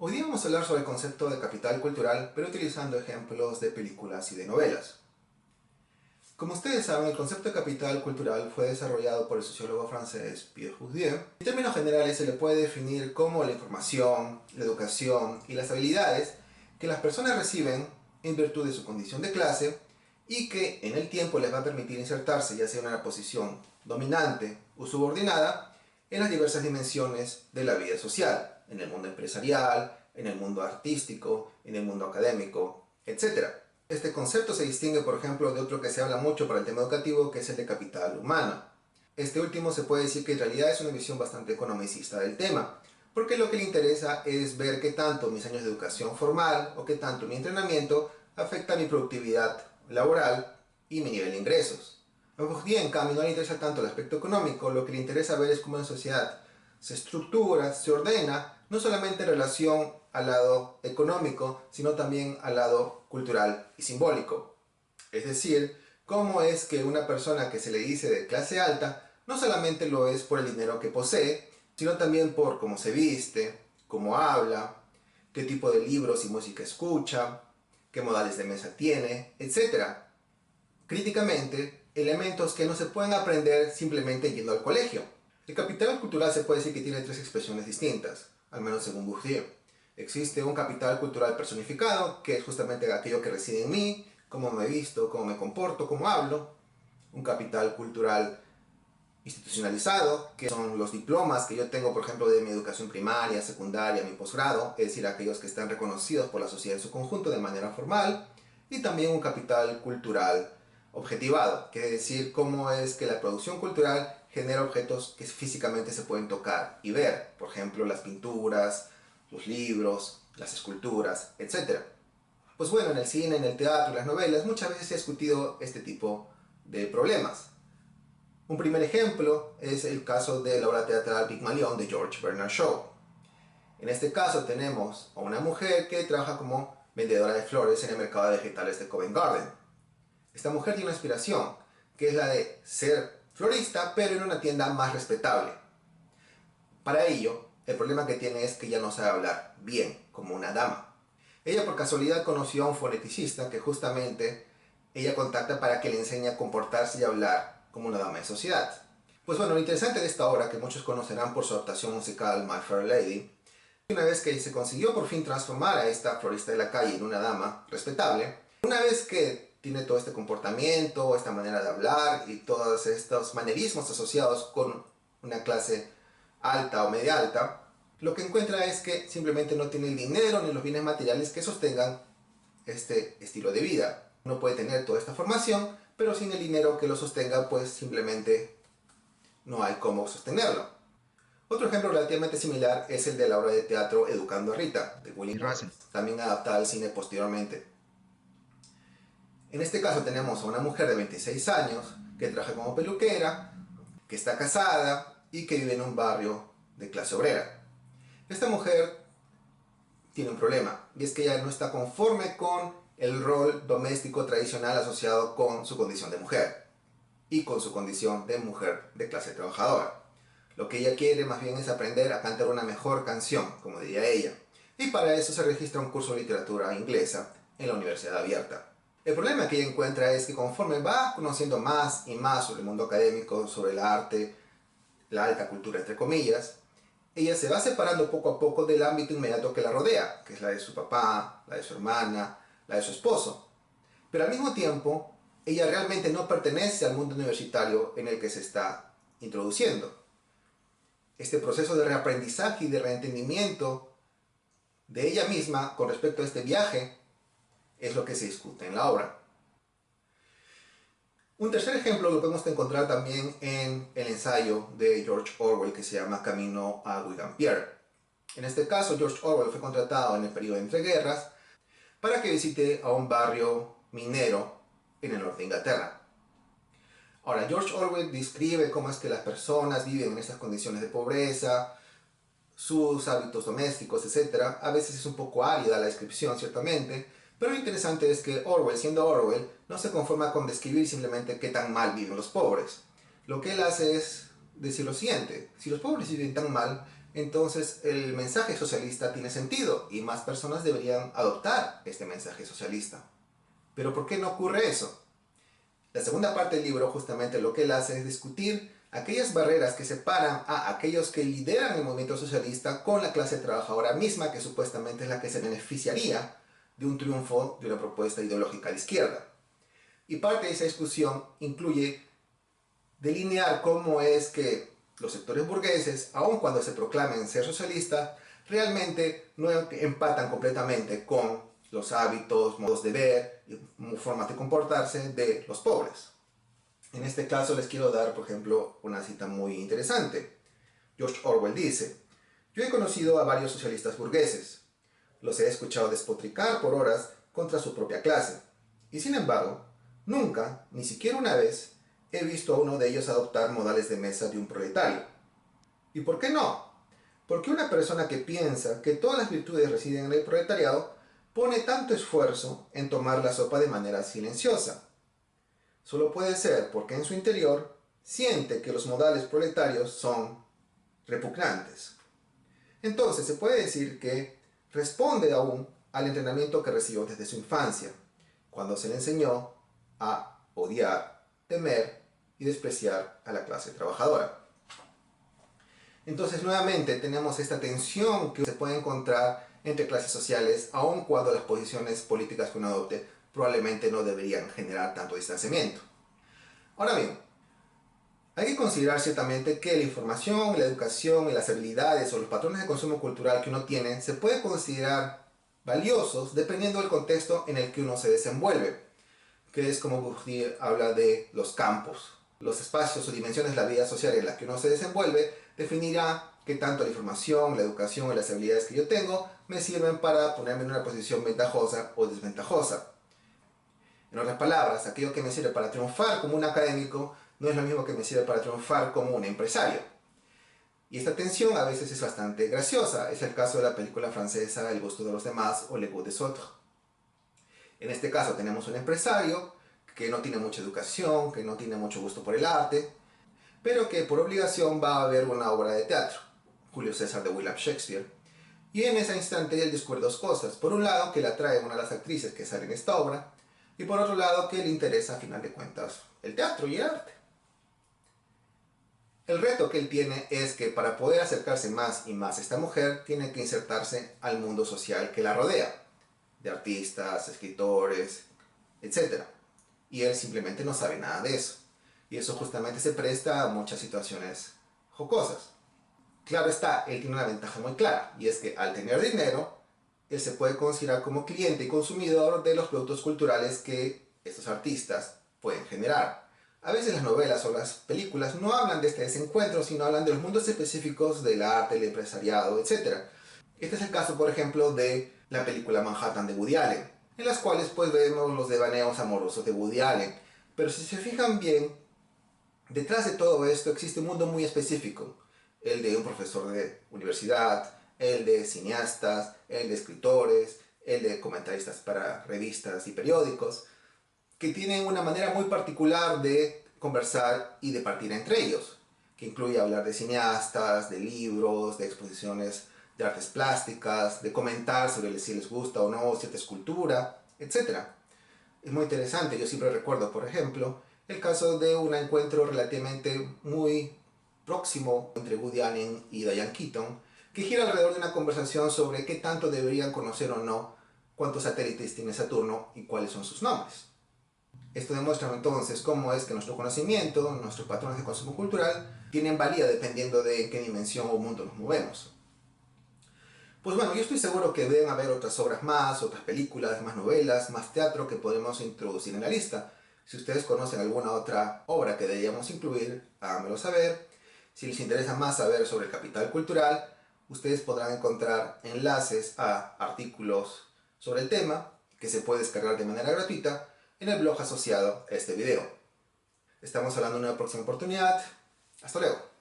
Hoy día vamos a hablar sobre el concepto de capital cultural, pero utilizando ejemplos de películas y de novelas. Como ustedes saben, el concepto de capital cultural fue desarrollado por el sociólogo francés Pierre Bourdieu. En términos generales se le puede definir como la información, la educación y las habilidades que las personas reciben en virtud de su condición de clase y que en el tiempo les va a permitir insertarse ya sea en una posición dominante o subordinada en las diversas dimensiones de la vida social, en el mundo empresarial, en el mundo artístico, en el mundo académico, etc. Este concepto se distingue, por ejemplo, de otro que se habla mucho para el tema educativo, que es el de capital humano. Este último se puede decir que en realidad es una visión bastante economicista del tema, porque lo que le interesa es ver qué tanto mis años de educación formal o qué tanto mi entrenamiento afecta a mi productividad laboral y mi nivel de ingresos. A Bourdieu, en cambio, no le interesa tanto el aspecto económico, lo que le interesa ver es cómo una sociedad se estructura, se ordena, no solamente en relación al lado económico, sino también al lado cultural y simbólico. Es decir, cómo es que una persona que se le dice de clase alta no solamente lo es por el dinero que posee, sino también por cómo se viste, cómo habla, qué tipo de libros y música escucha, qué modales de mesa tiene, etc. Críticamente, elementos que no se pueden aprender simplemente yendo al colegio. El capital cultural se puede decir que tiene tres expresiones distintas, al menos según Bourdieu. Existe un capital cultural personificado, que es justamente aquello que reside en mí, cómo me visto, cómo me comporto, cómo hablo. Un capital cultural institucionalizado, que son los diplomas que yo tengo, por ejemplo, de mi educación primaria, secundaria, mi posgrado, es decir, aquellos que están reconocidos por la sociedad en su conjunto de manera formal. Y también un capital cultural objetivado, que es decir, cómo es que la producción cultural genera objetos que físicamente se pueden tocar y ver, por ejemplo, las pinturas, los libros, las esculturas, etc. Pues bueno, en el cine, en el teatro, en las novelas, muchas veces se ha discutido este tipo de problemas. Un primer ejemplo es el caso de la obra teatral Pigmalión de George Bernard Shaw. En este caso tenemos a una mujer que trabaja como vendedora de flores en el mercado de vegetales de Covent Garden. Esta mujer tiene una aspiración, que es la de ser florista, pero en una tienda más respetable. Para ello, el problema que tiene es que ella no sabe hablar bien, como una dama. Ella por casualidad conoció a un foneticista que justamente ella contacta para que le enseñe a comportarse y hablar como una dama de sociedad. Pues bueno, lo interesante de esta obra, que muchos conocerán por su adaptación musical My Fair Lady, una vez que se consiguió por fin transformar a esta florista de la calle en una dama respetable, una vez que tiene todo este comportamiento, esta manera de hablar y todos estos manerismos asociados con una clase alta o media alta, lo que encuentra es que simplemente no tiene el dinero ni los bienes materiales que sostengan este estilo de vida. Uno puede tener toda esta formación, pero sin el dinero que lo sostenga, pues simplemente no hay cómo sostenerlo. Otro ejemplo relativamente similar es el de la obra de teatro Educando a Rita, de William Randolph, también adaptada al cine posteriormente. En este caso tenemos a una mujer de 26 años que trabaja como peluquera, que está casada y que vive en un barrio de clase obrera. Esta mujer tiene un problema, y es que ella no está conforme con el rol doméstico tradicional asociado con su condición de mujer y con su condición de mujer de clase trabajadora. Lo que ella quiere más bien es aprender a cantar una mejor canción, como diría ella, y para eso se registra un curso de literatura inglesa en la Universidad Abierta. El problema que ella encuentra es que conforme va conociendo más y más sobre el mundo académico, sobre el arte, la alta cultura entre comillas, ella se va separando poco a poco del ámbito inmediato que la rodea, que es la de su papá, la de su hermana, la de su esposo. Pero al mismo tiempo, ella realmente no pertenece al mundo universitario en el que se está introduciendo. Este proceso de reaprendizaje y de reentendimiento de ella misma con respecto a este viaje es lo que se discute en la obra. Un tercer ejemplo lo podemos encontrar también en el ensayo de George Orwell que se llama Camino a Wigan-Pier. En este caso, George Orwell fue contratado en el periodo de entreguerras para que visite a un barrio minero en el norte de Inglaterra. Ahora, George Orwell describe cómo es que las personas viven en estas condiciones de pobreza, sus hábitos domésticos, etc. A veces es un poco árida la descripción, ciertamente, pero lo interesante es que Orwell, siendo Orwell, no se conforma con describir simplemente qué tan mal viven los pobres. Lo que él hace es decir lo siguiente: si los pobres viven tan mal, entonces el mensaje socialista tiene sentido y más personas deberían adoptar este mensaje socialista. Pero ¿por qué no ocurre eso? La segunda parte del libro justamente lo que él hace es discutir aquellas barreras que separan a aquellos que lideran el movimiento socialista con la clase trabajadora misma, que supuestamente es la que se beneficiaría de un triunfo de una propuesta ideológica de izquierda. Y parte de esa discusión incluye delinear cómo es que los sectores burgueses, aun cuando se proclamen ser socialistas, realmente no empatan completamente con los hábitos, modos de ver y formas de comportarse de los pobres. En este caso les quiero dar, por ejemplo, una cita muy interesante. George Orwell dice: "Yo he conocido a varios socialistas burgueses. Los he escuchado despotricar por horas contra su propia clase. Y sin embargo, nunca, ni siquiera una vez, he visto a uno de ellos adoptar modales de mesa de un proletario. ¿Y por qué no? Porque una persona que piensa que todas las virtudes residen en el proletariado pone tanto esfuerzo en tomar la sopa de manera silenciosa. Solo puede ser porque en su interior siente que los modales proletarios son repugnantes". Entonces se puede decir que responde aún al entrenamiento que recibió desde su infancia, cuando se le enseñó a odiar, temer y despreciar a la clase trabajadora. Entonces nuevamente tenemos esta tensión que se puede encontrar entre clases sociales, aun cuando las posiciones políticas que uno adopte probablemente no deberían generar tanto distanciamiento. Ahora bien, hay que considerar ciertamente que la información, la educación y las habilidades o los patrones de consumo cultural que uno tiene se pueden considerar valiosos dependiendo del contexto en el que uno se desenvuelve, que es como Bourdieu habla de los campos. Los espacios o dimensiones de la vida social en la que uno se desenvuelve definirá qué tanto la información, la educación y las habilidades que yo tengo me sirven para ponerme en una posición ventajosa o desventajosa. En otras palabras, aquello que me sirve para triunfar como un académico no es lo mismo que me sirve para triunfar como un empresario. Y esta tensión a veces es bastante graciosa. Es el caso de la película francesa El gusto de los demás o Le goût des autres. En este caso tenemos un empresario que no tiene mucha educación, que no tiene mucho gusto por el arte, pero que por obligación va a ver una obra de teatro, Julio César de William Shakespeare. Y en ese instante él descubre dos cosas. Por un lado, que le atrae una de las actrices que sale en esta obra, y por otro lado, que le interesa a final de cuentas el teatro y el arte. El reto que él tiene es que para poder acercarse más y más a esta mujer, tiene que insertarse al mundo social que la rodea, de artistas, escritores, etc. Y él simplemente no sabe nada de eso. Y eso justamente se presta a muchas situaciones jocosas. Claro está, él tiene una ventaja muy clara, y es que al tener dinero, él se puede considerar como cliente y consumidor de los productos culturales que estos artistas pueden generar. A veces las novelas o las películas no hablan de este desencuentro, sino hablan de los mundos específicos del arte, el empresariado, etc. Este es el caso, por ejemplo, de la película Manhattan de Woody Allen, en las cuales pues vemos los devaneos amorosos de Woody Allen. Pero si se fijan bien, detrás de todo esto existe un mundo muy específico, el de un profesor de universidad, el de cineastas, el de escritores, el de comentaristas para revistas y periódicos, que tienen una manera muy particular de conversar y de partir entre ellos, que incluye hablar de cineastas, de libros, de exposiciones de artes plásticas, de comentar sobre si les gusta o no cierta escultura, etc. Es muy interesante. Yo siempre recuerdo, por ejemplo, el caso de un encuentro relativamente muy próximo entre Woody Allen y Diane Keaton, que gira alrededor de una conversación sobre qué tanto deberían conocer o no cuántos satélites tiene Saturno y cuáles son sus nombres. Esto demuestra entonces cómo es que nuestro conocimiento, nuestros patrones de consumo cultural, tienen valía dependiendo de en qué dimensión o mundo nos movemos. Pues bueno, yo estoy seguro que deben haber otras obras más, otras películas, más novelas, más teatro que podemos introducir en la lista. Si ustedes conocen alguna otra obra que deberíamos incluir, háganmelo saber. Si les interesa más saber sobre el capital cultural, ustedes podrán encontrar enlaces a artículos sobre el tema que se puede descargar de manera gratuita en el blog asociado a este video. Estamos hablando en una próxima oportunidad. Hasta luego.